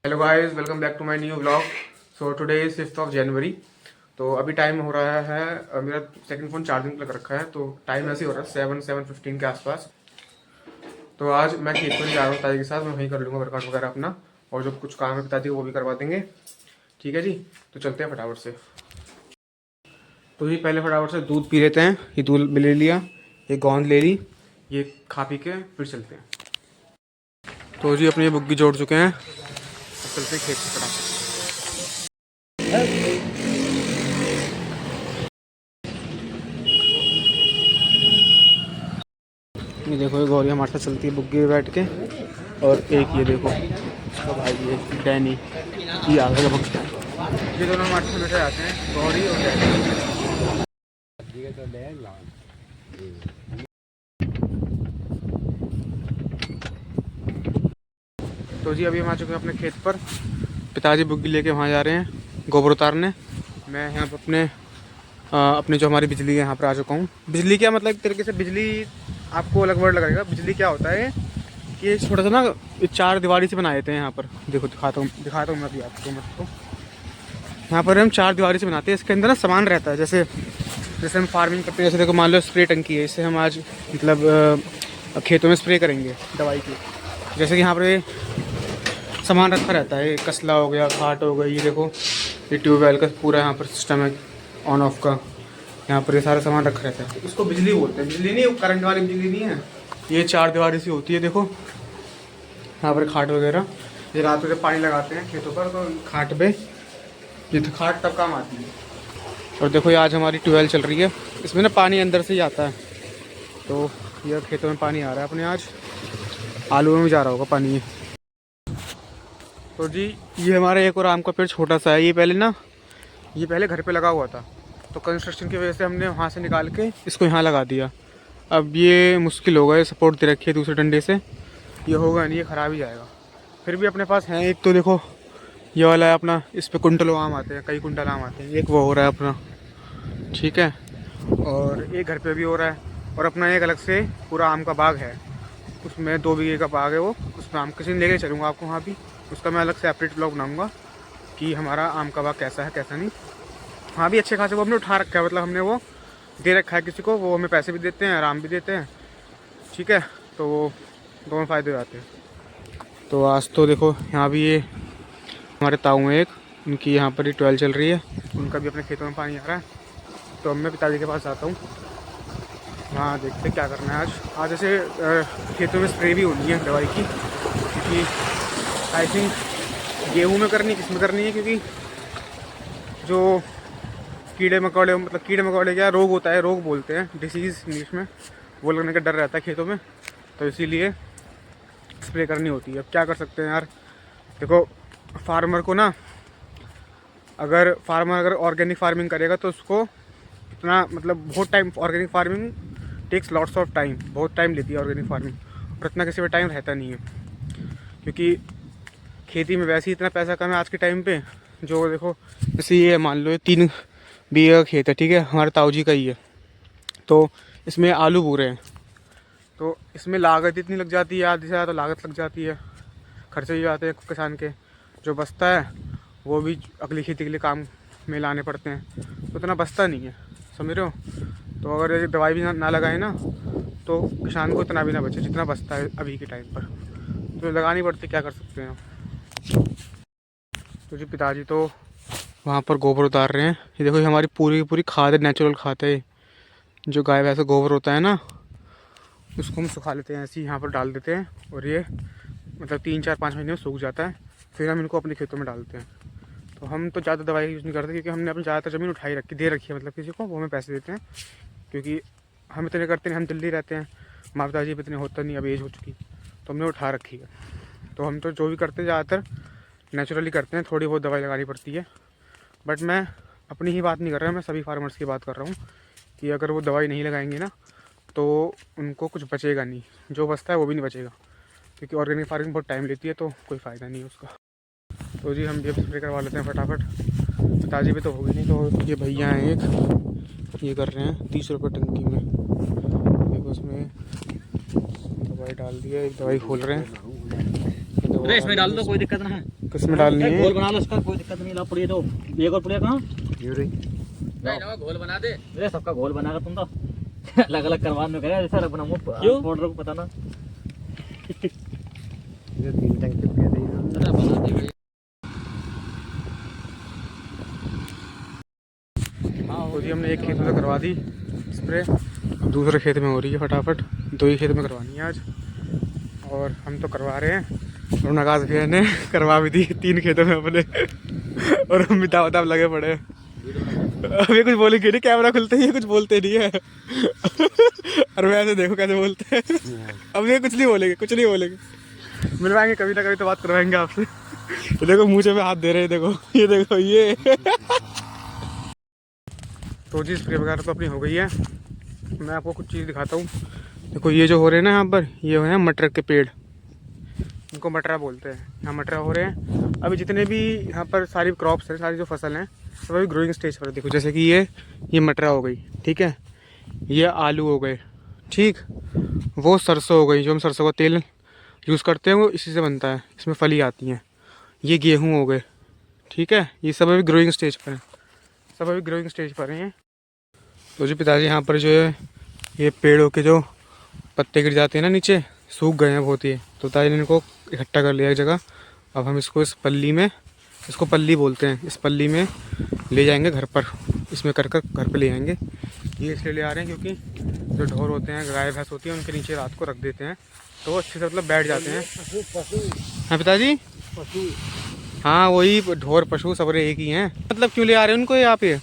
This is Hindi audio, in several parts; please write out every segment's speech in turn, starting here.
Hello guys, welcome back to my new vlog. So today is 5th of January. तो अभी टाइम हो रहा है मेरा सेकंड फ़ोन चार्जिंग पे लग रखा है, तो टाइम ऐसे ही हो रहा है 7-7:15 के आसपास। तो आज मैं खेत पर जा रहा हूँ पिताजी के साथ। मैं वहीं कर लूँगा वर्कआउट वगैरह अपना, और जो कुछ काम है पिताजी वो भी करवा देंगे। ठीक है जी, तो चलते हैं फटाफट से। तो जी पहले फटाफट से दूध पी लेते हैं। ये दूध ले लिया, ये गोंद ले ली, ये खा पी के फिर चलते हैं। तो जी अपनी ये बुग्गी जोड़ चुके हैं, अब चलते हैं खेत से फटाफट। ये देखो, ये गौरी हमारे साथ चलती है बुग्गी में बैठ के। और एक ये देखो इसका भाई, ये डैनी, ये आगे का भक्त। ये दोनों हमारे साथ बैठे जाते हैं, गौरी और डैनी। तो जी अभी हम आ चुके हैं अपने खेत पर। पिताजी बुग्गी लेके वहाँ जा रहे हैं गोबर उतारने। मैं यहाँ पर अपने जो हमारी बिजली है यहाँ पर आ चुका हूँ। बिजली क्या मतलब, एक तरीके से बिजली आपको अलग वर्ड लगेगा। बिजली क्या होता है कि छोटा सा ना 4 दीवारी से बनाए थे यहाँ पर। देखो दिखाता हूँ मैं अभी आपको। मतलब यहाँ पर हम 4 दीवारी से बनाते हैं। इसके अंदर ना सामान रहता है, जैसे हम फार्मिंग करते हैं। जैसे देखो, मान लो स्प्रे टंकी है, इससे हम आज मतलब खेतों में स्प्रे करेंगे दवाई की। जैसे कि यहाँ पर सामान रखा रहता है, कसला हो गया, खाट हो गई, ये देखो ये ट्यूबवेल का पूरा यहाँ पर सिस्टम है ऑन ऑफ का। यहाँ पर ये सारा सामान रखा रहता है। इसको बिजली बोलते हैं। बिजली नहीं, करंट वाली बिजली नहीं है। ये 4 दीवारी सी होती है। देखो यहाँ पर खाट वगैरह, ये रात में जब पानी लगाते हैं खेतों पर तो खाट पे ये खाट तब काम आती है। और देखो ये आज हमारी ट्यूबवेल चल रही है, इसमें ना पानी अंदर से ही आता है। तो ये खेतों में पानी आ रहा है अपने। आज आलू में भी जा रहा होगा पानी। तो जी ये हमारा एक और आम का पेड़ छोटा सा है। ये पहले घर पे लगा हुआ था, तो कंस्ट्रक्शन की वजह से हमने वहाँ से निकाल के इसको यहाँ लगा दिया। अब ये मुश्किल होगा, ये सपोर्ट दे रखी है दूसरे डंडे से, ये होगा नहीं, ये ख़राब ही जाएगा। फिर भी अपने पास है एक। तो देखो ये वाला है अपना, इस पर कुंटलों आम आते हैं, कई कुंटल आम आते हैं। एक वो हो रहा है अपना, ठीक है। और एक घर पे भी हो रहा है। और अपना एक अलग से पूरा आम का बाग है, उसमें 2 बीघे का बाग है वो। उसमें आम किसी दिन लेके चलूँगा आपको वहाँ भी। उसका मैं अलग से सेपरेट ब्लॉग बनाऊँगा कि हमारा आम का बाग कैसा है कैसा नहीं। हाँ भी अच्छे खासे वो हमने उठा रखा है, मतलब हमने वो दे रखा है किसी को, वो हमें पैसे भी देते हैं, आराम भी देते हैं। ठीक है, तो वो दोनों फ़ायदे हो जाते हैं। तो आज तो देखो यहाँ भी ये हमारे ताऊ हैं एक, उनकी यहाँ पर ही ट्वेल्व चल रही है, उनका भी अपने खेतों में पानी आ रहा है। तो अब मैं पिताजी के पास जाता हूँ, वहाँ देखते क्या करना है आज। आज ऐसे खेतों में स्प्रे भी होनी है दवाई की, क्योंकि आई थिंक गेहूँ में करनी, किस में करनी है, क्योंकि जो कीड़े मकोड़े क्या रोग होता है, रोग बोलते हैं, डिसीज़ इंग्लिश में, वो लगने का डर रहता है खेतों में। तो इसीलिए स्प्रे करनी होती है। अब क्या कर सकते हैं यार। देखो फार्मर को ना, अगर ऑर्गेनिक फार्मिंग करेगा तो उसको इतना मतलब बहुत time, organic farming takes lots of time, बहुत टाइम लेती है ऑर्गेनिक फार्मिंग। और इतना किसी में टाइम रहता नहीं है, क्योंकि खेती में वैसे ही इतना पैसा कम है आज के टाइम पे। जो देखो जैसे ये मान लो 3 बीघे का खेत है, ठीक है, हमारे ताऊ जी का ही है। तो इसमें आलू बो रहे हैं, तो इसमें लागत इतनी लग जाती है, आधी से ज़्यादा लागत लग जाती है, खर्चे भी आते हैं किसान के। जो बचता है वो भी अगली खेती के लिए काम में लाने पड़ते हैं, तो इतना बचता नहीं है, समझ रहे हो। तो अगर ये दवाई भी ना लगाए ना, तो किसान को इतना भी ना बचे जितना बचता है अभी के टाइम पर। तो लगानी पड़ती, क्या कर सकते हैं। तो जी पिताजी तो वहाँ पर गोबर उतार रहे हैं। ये देखो, ये हमारी पूरी की पूरी खाद है, नेचुरल खाद है। जो गाय भैंस का गोबर होता है ना, उसको हम सुखा लेते हैं, ऐसे ही यहाँ पर डाल देते हैं, और ये मतलब 3-4-5 महीने में सूख जाता है। फिर हम इनको अपने खेतों में डालते हैं। तो हम तो ज़्यादा दवाई यूज़ नहीं करते, क्योंकि हमने अपनी ज़्यादातर ज़मीन उठाई रखी, दे रखी है, मतलब किसी को, वो हमें पैसे देते हैं। क्योंकि हम इतने करते नहीं, हम दिल्ली रहते हैं, माँ पिताजी पे इतने होता नहीं, अब एज हो चुकी, तो हमने उठा रखी है। तो हम तो जो भी करते हैं ज़्यादातर नेचुरली करते हैं, थोड़ी बहुत दवाई लगानी पड़ती है। बट मैं अपनी ही बात नहीं कर रहा, मैं सभी फार्मर्स की बात कर रहा हूँ कि अगर वो दवाई नहीं लगाएंगे ना, तो उनको कुछ बचेगा नहीं, जो बचता है वो भी नहीं बचेगा, क्योंकि ऑर्गेनिक फार्मिंग बहुत टाइम लेती है, तो कोई फ़ायदा नहीं है उसका। तो जी हम भी अब स्प्रे करवा लेते हैं फटाफट। पिताजी भी तो होगी नहीं, तो ये भैया हैं एक, ये कर रहे हैं 30 रुपये टंकी में। देखो उसमें दवाई डाल दी है, एक दवाई खोल रहे हैं, अरे इसमें डाल दो, कोई दिक्कत ना है। किसमें डालनी है? घोल बना लो इसका, कोई दिक्कत नहीं। ला पुड़िया तो एक और पुड़िया कहाँ? नहीं ना, घोल बना दे। अरे सबका घोल बनाकर तुम तो अलग अलग करवाने में कह, जैसा अलग बनाऊंगा पाउडर को पता ना। ये 3 टंकी कह रही है। चलो बना दे भाई। हाँ तो जी हमने एक खेत में करवा दी स्प्रे, दूसरे खेत में हो रही है फटाफट। 2 ही खेत में करवानी है आज, और हम तो करवा रहे हैं। और नगाज भैया ने करवा भी दी 3 खेतों में अपने। और हम भी दाव दाव लगे पड़े। अब ये कुछ बोलेंगे नहीं, कैमरा खुलते ही ये कुछ बोलते नहीं है। और वैसे देखो कैसे बोलते हैं। अब ये कुछ नहीं बोलेंगे, कुछ नहीं बोलेंगे। मिलवाएंगे कभी ना कभी तो बात करवाएंगे आपसे। ये देखो मुँह में हाथ दे रहे हैं, देखो ये देखो ये। तो जी स्प्रे वगैरह तो अपनी हो गई है। मैं आपको कुछ चीज़ दिखाता हूँ। देखो ये जो हो रहे हैं ना यहाँ पर, ये हैं मटर के पेड़, इनको मटरा बोलते हैं। यहाँ मटरा हो रहे हैं। अभी जितने भी यहाँ पर सारी क्रॉप्स हैं, सारी जो फसल हैं, सब अभी ग्रोइंग स्टेज पर। देखो जैसे कि ये मटरा हो गई, ठीक है, ये आलू हो गए, ठीक, वो सरसों हो गई, जो हम सरसों का तेल यूज़ करते हैं वो इसी से बनता है, इसमें फली आती हैं। ये गेहूँ हो गए, ठीक है, ये सब अभी ग्रोइंग स्टेज पर हैं, सब अभी ग्रोइंग स्टेज पर हैं। तो जी पिताजी यहाँ पर जो है ये पेड़ों के जो पत्ते गिर जाते हैं ना नीचे, सूख गए हैं बहुत ही, तो पिताजी ने इनको इकट्ठा कर लिया एक जगह। अब हम इसको इस पल्ली में, इसको पल्ली बोलते हैं, इस पल्ली में ले जाएंगे घर पर, इसमें कर कर घर पर ले जाएंगे। ये इसलिए ले आ रहे हैं क्योंकि जो ढोर होते हैं, गाय भैंस होती है, उनके नीचे रात को रख देते हैं तो अच्छे से मतलब बैठ जाते हैं। हाँ पिताजी, हाँ वही ढोर पशु सब एक ही हैं। मतलब क्यों ले आ रहे हैं उनको यहाँ पे?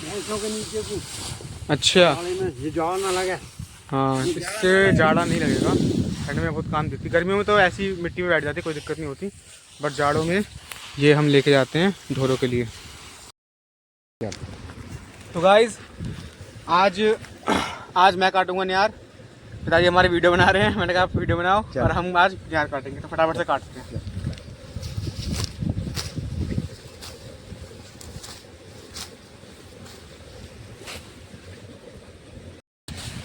के नीचे को अच्छा, ये जाड़ ना लगे। हाँ इससे जाड़ा नहीं लगेगा। ठंड में बहुत काम देती, गर्मियों में तो ऐसी मिट्टी में बैठ जाती, कोई दिक्कत नहीं होती, बट जाड़ों में ये हम लेके जाते हैं ढोरों के लिए। तो गाइज आज मैं काटूंगा नियार। पिताजी हमारे वीडियो बना रहे हैं, मैंने कहा आप वीडियो बनाओ और हम आज नियार काटेंगे, तो फटाफट से काटते हैं।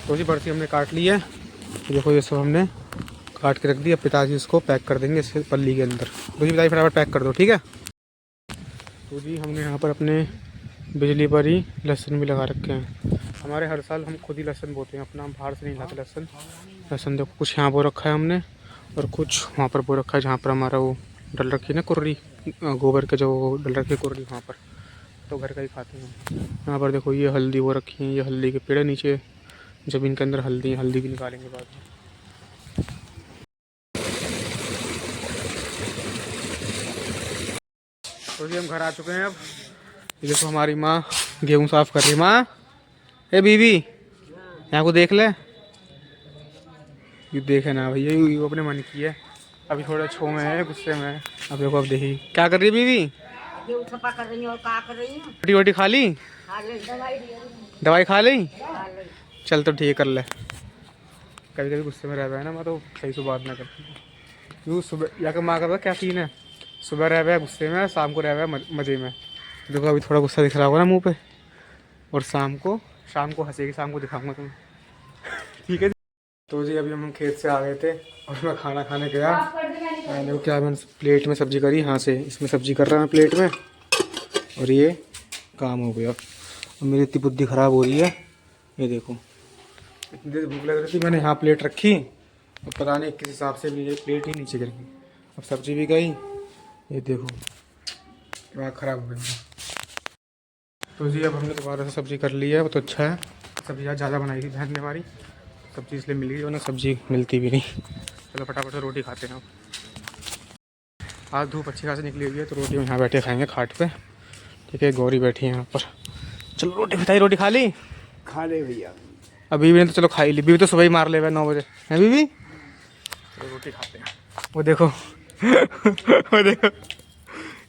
तो जी बर्फ़ी हमने काट ली है, देखो ये सब हमने काट के रख दी। अब पिताजी इसको पैक कर देंगे इस पल्ली के अंदर। तो जी पिताजी फटाफट पैक कर दो, ठीक है। तो जी हमने यहाँ पर अपने बिजली पर ही लहसुन भी लगा रखे हैं। हमारे हर साल हम खुद ही लहसुन बोते हैं अपना, बाहर से नहीं लाते लहसुन देखो कुछ यहाँ बो रखा है हमने, और कुछ वहाँ पर बो रखा है, जहाँ पर हमारा वो डल रखी है ना कुर्री, गोबर के जो डल रखी है कुर्री, वहाँ पर तो घर का ही खाते हैं। यहाँ पर देखो ये हल्दी वो रखी है, ये हल्दी के पेड़ नीचे ज़मीन के अंदर हल्दी भी निकालेंगे बाद में। तो जी हम घर आ चुके हैं। अब ये देखो हमारी माँ गेहूँ साफ़ कर रही है। माँ ए बीबी यहाँ को देख ले, ये देखे ना भैया, ये अपने मन की है, अभी थोड़ा छो में है, गुस्से में है। अब देखो, अब देखी क्या कर रही है बीबी, सफा कर रही हूँ। और क्या कर रही हूँ? रोटी वोटी खा ली, दवाई खा ली, चल तो ठीक कर ले। कभी कभी गुस्से में रह गया ना मैं, तो सही से बात ना करती यूँ। सुबह या माँ का क्या सीन है, सुबह रह गया गुस्से में, शाम को रह गया मज़े में। देखो अभी थोड़ा गुस्सा दिख रहा होगा ना मुंह पे, और शाम को हंसेगी, शाम को दिखाऊंगा तुम्हें। ठीक है। तो जी अभी हम खेत से आ गए थे और मैं खाना खाने गया। मैंने क्या, मैंने प्लेट में सब्ज़ी करी, यहाँ से इसमें सब्ज़ी कर रहा है प्लेट में, और ये काम हो गया। और मेरी इतनी बुद्धि ख़राब हो रही है, ये देखो इतनी देर भूख लग रही थी, मैंने यहाँ प्लेट रखी और पता नहीं किस हिसाब से भी ये प्लेट ही नीचे गिर गई। अब सब्ज़ी भी गई, ये देखो दिमाग ख़राब हो गया। तो जी अब हमने दोबारा से सब्ज़ी कर ली है, वो तो अच्छा है। सब्ज़ी आज ज़्यादा बनाई थी बहन ने हमारी, सब्ज़ी इसलिए मिल गई, वरना सब्ज़ी मिलती भी नहीं। चलो फटाफट से रोटी खाते हैं। अब आज धूप अच्छी खासी निकली हुई है, तो रोटी हम यहाँ बैठे खाएँगे खाट पे, ठीक है। गौरी बैठी है यहाँ पर। चलो रोटी बताइए, रोटी खा ली? खा ले भैया। अब बीवी ने तो चलो खाई ली, बीवी तो सुबह ही मार ले 9 बजे है बीवी। चलो रोटी खाते हैं। वो देखो वो देखो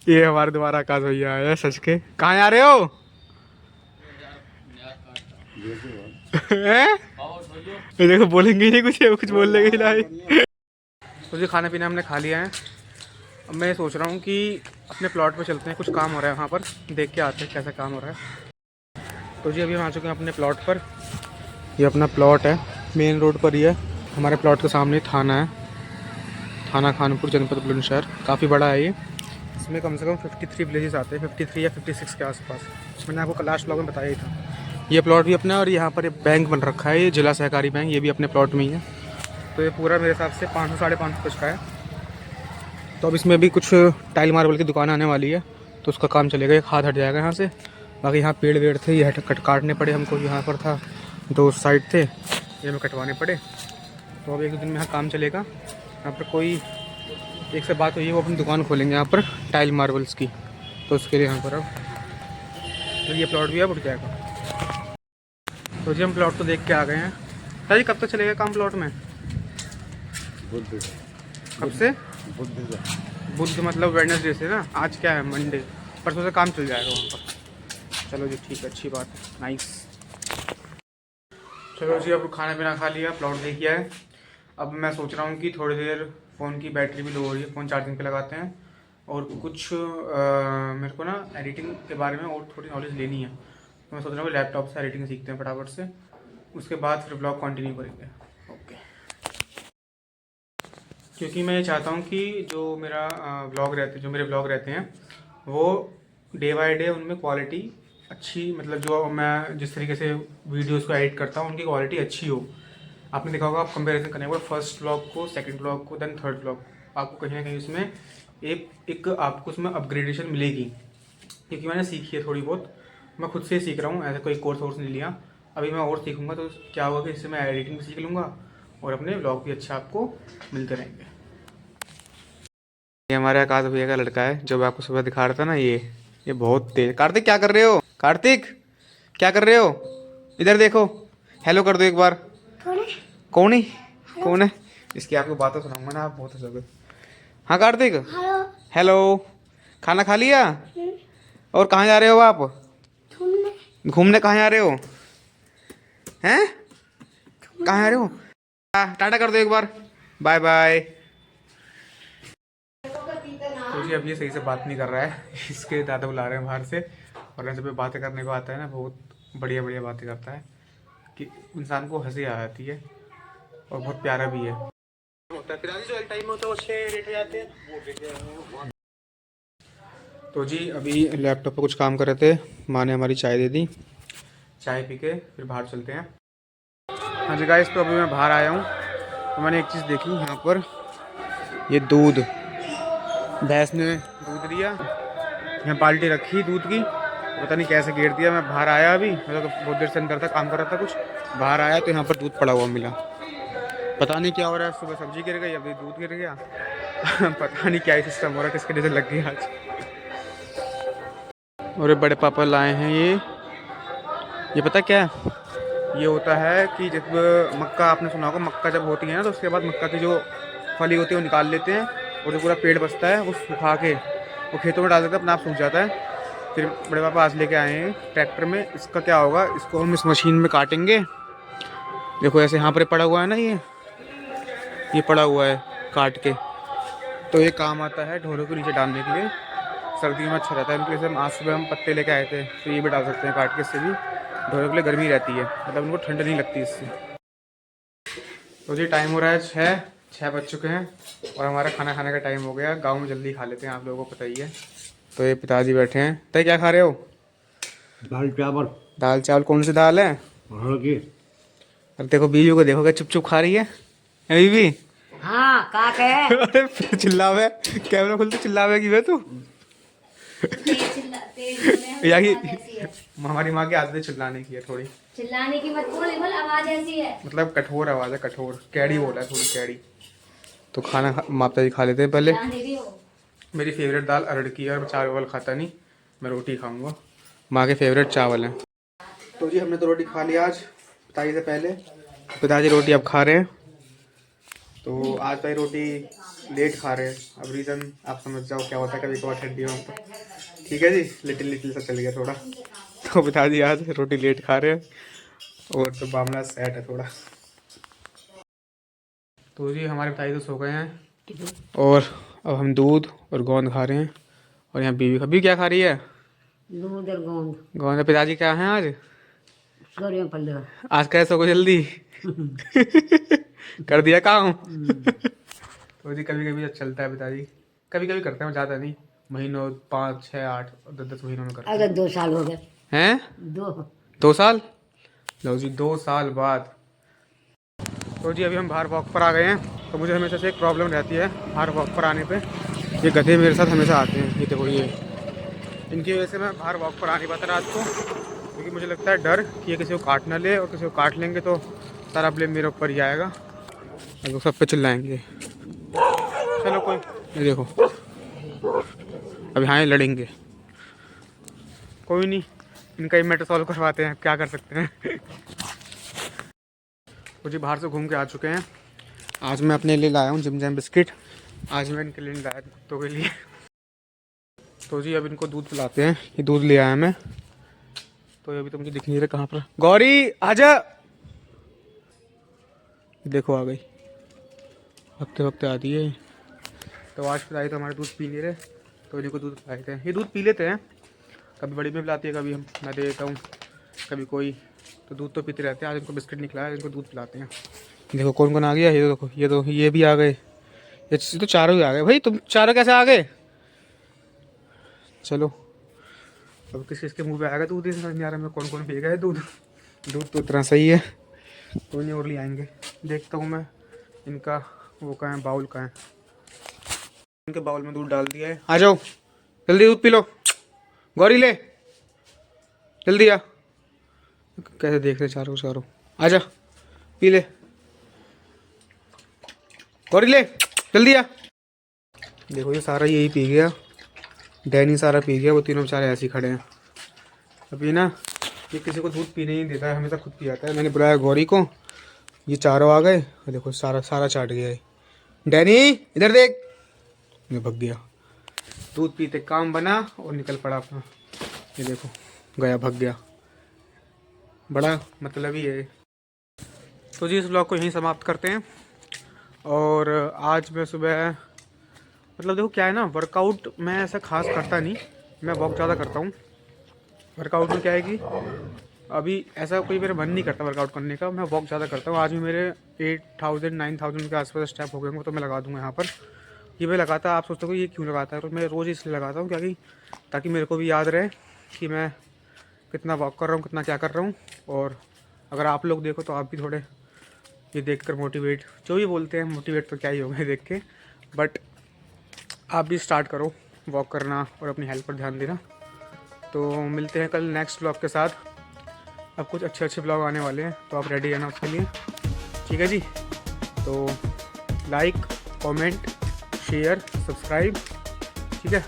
ये हमारे दोबारा आकाश भैया आया सच के। कहाँ आ रहे हो? ये देखो बोलेंगे ही नहीं कुछ बोल लेंगे नहीं। तो जी खाना पीना हमने खा लिया है। अब मैं सोच रहा हूँ कि अपने प्लॉट पे चलते हैं, कुछ काम हो रहा है वहाँ पर, देख के आते हैं कैसा काम हो रहा है। तो जी अभी हम आ चुके हैं अपने प्लॉट पर। ये अपना प्लॉट है, मेन रोड पर ही है, हमारे प्लॉट के सामने थाना है, थाना खानपुर, जनपद बुलंदशहर। काफ़ी बड़ा है ये। इसमें कम से कम 53 विलेजेस आते हैं, 53 या 56 के आसपास। मैंने आपको लास्ट ब्लॉग में बताया ही था। ये प्लॉट भी अपना है और यहाँ पर एक बैंक बन रखा है, ये जिला सहकारी बैंक, ये भी अपने प्लॉट में ही है। तो ये पूरा मेरे हिसाब से 500 साढ़े 500 गज का है। तो अब इसमें भी कुछ टाइल मार्बल की दुकान आने वाली है, तो उसका काम चलेगा। एक हाथ हट जाएगा यहाँ से। बाकी यहाँ पेड़ वेड़ थे, ये काटने पड़े हमको। यहाँ पर था 2 साइड थे, ये हमें कटवाने पड़े। तो अब 1-2 दिन में यहाँ काम चलेगा। यहाँ पर कोई एक से बात हुई है, वो अपनी दुकान खोलेंगे यहाँ पर टाइल मार्बल्स की। तो उसके लिए यहाँ पर अब तो ये प्लॉट भी अब उठ जाएगा। तो जी हम प्लॉट तो देख के आ गए हैं। जी कब तक चलेगा काम प्लॉट में? कब से? बुध मतलब वेडनेसडे से ना। आज क्या है? मंडे। परसों से काम चल जाएगा वहाँ पर। चलो जी ठीक है, अच्छी बात है, नाइस। चलो जी अब खाना पीना खा लिया, प्लॉट देख लिया है। अब मैं सोच रहा हूँ कि थोड़ी देर फ़ोन की बैटरी भी लो हो रही है, फ़ोन चार्जिंग पे लगाते हैं। और कुछ मेरे को ना एडिटिंग के बारे में और थोड़ी नॉलेज लेनी है। तो मैं सोच रहा हूँ लैपटॉप से एडिटिंग सीखते हैं फटाफट से, उसके बाद फिर ब्लॉग कंटिन्यू करेंगे। ओके। क्योंकि मैं ये चाहता हूँ कि जो मेरा जो मेरे ब्लॉग रहते हैं वो डे बाय डे उनमें क्वालिटी अच्छी, मतलब जो मैं जिस तरीके से वीडियोस को एडिट करता हूँ उनकी क्वालिटी अच्छी हो। आपने देखा होगा, आप कंपैरिजन करने के बाद फर्स्ट ब्लॉग को, सेकंड ब्लॉग को, देन थर्ड ब्लॉग, आपको कहीं ना कहीं उसमें एक आपको उसमें अपग्रेडेशन मिलेगी। क्योंकि मैंने सीखी है थोड़ी बहुत, मैं खुद से ही सीख रहा हूँ, ऐसा कोई कोर्स वोर्स नहीं लिया। अभी मैं और सीखूँगा तो क्या होगा कि इससे मैं एडिटिंग भी सीख लूँगा और अपने ब्लॉग भी अच्छा आपको मिलते रहेंगे। ये हमारे आकाश भैया का लड़का है जो मैं आपको सुबह दिखा रहा था ना, ये बहुत तेज। कार्तिक क्या कर रहे हो? कार्तिक क्या कर रहे हो? इधर देखो, हेलो कर दो एक बार। कौन है? कौन है? इसकी आपको बातें सुनाऊंगा ना, आप बहुत हंसोगे। हाँ कार्तिक, हेलो। खाना खा लिया? और कहाँ जा रहे हो आप? घूमने कहाँ जा रहे हो? हैं? कहाँ जा रहे हो? टाटा कर दो एक बार, बाय बाय। तो जी अब ये सही से बात नहीं कर रहा है, इसके दादा बुला रहे हैं बाहर से। और जब बातें करने को आता है ना, बहुत बढ़िया बढ़िया बातें करता है कि इंसान को हंसी आ जाती है और बहुत प्यारा भी है। तो जी अभी लैपटॉप पे कुछ काम कर रहे थे, माँ ने हमारी चाय दे दी। चाय पी के फिर बाहर चलते हैं। हाँ जी गाइस, तो अभी मैं बाहर आया हूँ तो मैंने एक चीज़ देखी यहाँ पर, ये दूध, भैंस ने दूध दिया, यहाँ बाल्टी रखी दूध की, पता नहीं कैसे गिर दिया। मैं बाहर आया अभी, मतलब बहुत देर से अंदर था, काम कर रहा था कुछ, बाहर आया तो यहाँ पर दूध पड़ा हुआ मिला। पता नहीं क्या हो रहा है, सुबह सब्जी गिर गई, अभी दूध गिर गया। पता नहीं क्या ही सिस्टम हो रहा है, किसके नजर लग गई आज। और बड़े पापा लाए हैं ये पता क्या है? ये होता है कि जब मक्का, आपने सुना होगा, मक्का जब होती है ना तो उसके बाद मक्का की जो फली होती है वो निकाल लेते हैं और जो पूरा पेड़ बचता है वो सुखा के वो खेतों में डाल देते हैं, अपना आप सूख जाता है। फिर बड़े पापा आज लेके आए हैं ट्रैक्टर में। इसका क्या होगा, इसको हम इस मशीन में काटेंगे। देखो ऐसे यहाँ पर पड़ा हुआ है ना, ये पड़ा हुआ है काट के, तो ये काम आता है ढोरों के नीचे डालने के लिए। सर्दियों में अच्छा रहता है इनके लिए। आज सुबह हम पत्ते लेके आए थे, तो ये भी डाल सकते हैं काट के, इससे भी ढोरों के लिए गर्मी रहती है, मतलब उनको ठंड नहीं लगती इससे। तो जी टाइम हो रहा है 6 बज चुके हैं और हमारा खाना खाने का टाइम हो गया। गांव में जल्दी खा लेते हैं, आप लोगों को पता ही है। तो ये पिताजी बैठे हैं। तय क्या खा रहे हो? दाल चावल। दाल चावल? कौन सी दाल है? अरे देखो बीवी को, देखो क्या चुप चुप खा रही है बीवी। हाँ का के अरे फिर चिल्लावे, कैमरा खुलते चिल्लावे की वे तू। यानी हमारी माँ की आदत है चिल्लाने की है, थोड़ी चिल्लाने की मत बोल, आवाज ऐसी है, मतलब कठोर आवाज है, कठोर कैडी बोला है, थोड़ी कैडी। तो खाना माता जी खा लेते हैं पहले। मेरी फेवरेट दाल अरहर की है और चावल खाता नहीं, मैं रोटी खाऊंगा। माँ के फेवरेट चावल हैं। तो जी हमने तो रोटी खा लिया आज पिताजी से पहले। पिताजी रोटी अब खा रहे हैं। तो आज भाई रोटी लेट खा रहे हैं। अब रीज़न आप समझ जाओ क्या होता है, कभी कभार ठंडियों में तो ठीक है जी, लिटिल सा चल गया थोड़ा। तो पिताजी आज रोटी लेट खा रहे हैं और तो मामला सेट है थोड़ा। तो जी हमारे पिताजी तो सो गए हैं और अब हम दूध और गोंद खा रहे हैं। और यहाँ बीवी क्या खा रही है? दूध और गोंद। गोंद। पिताजी क्या है आज? आज कैसे हो जल्दी? कर दिया काम। तो जी कभी कभी चलता है पिताजी, कभी कभी करते हैं, ज़्यादा नहीं, महीनों 5, 6, 8 और 10 महीनों में करते अगर 2 साल हो गए हैं। 2 साल, लो जी 2 साल बाद। तो जी अभी हम बाहर वॉक पर आ गए हैं। तो मुझे हमेशा से एक प्रॉब्लम रहती है बाहर वॉक पर आने पे, ये गधे मेरे साथ हमेशा आते हैं। ये देखो, ये इनकी वजह से मैं बाहर वॉक पर आ नहीं पाता रात को, क्योंकि मुझे लगता है डर कि ये किसी को काट ना ले, और किसी को काट लेंगे तो सारा ब्लेम मेरे ऊपर ही आएगा और लोग सब पे चिल्लाएंगे। चलो कोई, ये देखो अब यहाँ लड़ेंगे, कोई नहीं, इनका ही मैटर सॉल्व करवाते हैं, क्या कर सकते हैं। तो जी बाहर से घूम के आ चुके हैं। आज मैं अपने लिए लाया हूँ जिम जैम बिस्किट, आज मैं इनके लिए नहीं लाया, कुत्तों के लिए। तो जी अब इनको दूध पिलाते हैं। ये दूध ले आया मैं, तो अभी तो मुझे दिख नहीं रहा कहाँ पर। गौरी आजा, देखो आ गई, हफ्ते हफ्ते आती है। तो आज पिलाई तो हमारे दूध पी नहीं रहे, तो इनको दूध पिलाए थे। ये दूध पी लेते हैं, कभी बड़ी में पिलाती है, कभी मैं दे देता हूँ, कभी कोई, तो दूध तो पीते रहते हैं। आज इनको बिस्किट निकला है, इनको दूध पिलाते हैं। देखो कौन कौन आ गया, ये देखो, ये भी आ गए, ये तो चारों ही आ गए। भाई तुम चारों कैसे आ गए? चलो अब किस किसके मुंह पे आएगा दूध, इस समझ नहीं आ रहा मैं कौन कौन पी गया है दूध। दूध तो इतना सही है, कोई नहीं और ले आएंगे। देखता हूँ मैं इनका वो कहाँ है, बाउल कहाँ है। इनके बाउल में दूध डाल दिया है, आ जाओ जल्दी दूध पी लो। गौरी ले जल्दी आ, कैसे देख रहे चारों, आजा पी ले। गौरी ले जल्दी आ। देखो ये सारा यही पी गया, डैनी सारा पी गया, वो तीनों बेचारे ऐसे ही खड़े हैं। अभी ना ये किसी को दूध पीने ही नहीं देता है, हमेशा खुद पी जाता है। मैंने बुलाया गौरी को, ये चारों आ गए, देखो सारा चाट गया है। डैनी इधर देख, ये भग गया, दूध पीते काम बना और निकल पड़ा अपना। ये देखो गया, भग गया, बड़ा मतलब ही है। तो जी इस व्लॉग को यहीं समाप्त करते हैं। और आज मैं सुबह, मतलब देखो क्या है ना, वर्कआउट मैं ऐसा खास करता नहीं, मैं वॉक ज़्यादा करता हूँ। वर्कआउट में क्या है कि अभी ऐसा कोई मेरा मन नहीं करता वर्कआउट करने का, मैं वॉक ज़्यादा करता हूँ। आज भी मेरे 8,000 9,000 के आसपास स्टेप हो गए होंगे, तो मैं लगा दूँगा यहाँ पर। ये मैं लगाता, आप सोचते हो ये क्यों लगाता है, तो मैं रोज़ इसलिए लगाता हूँ क्योंकि ताकि मेरे को भी याद रहे कि मैं कितना वॉक कर रहा हूँ, कितना क्या कर रहा हूँ। और अगर आप लोग देखो तो आप भी थोड़े ये देखकर मोटिवेट, जो भी बोलते हैं मोटिवेट तो क्या ही होगा देख के, बट आप भी स्टार्ट करो वॉक करना और अपनी हेल्थ पर ध्यान देना। तो मिलते हैं कल नेक्स्ट व्लॉग के साथ। अब कुछ अच्छे व्लॉग आने वाले हैं, तो आप रेडी रहना उसके लिए, ठीक है जी। तो लाइक, कमेंट, शेयर, सब्सक्राइब, ठीक है।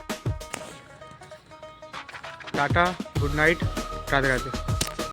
Tata, good night, Radhe Radhe.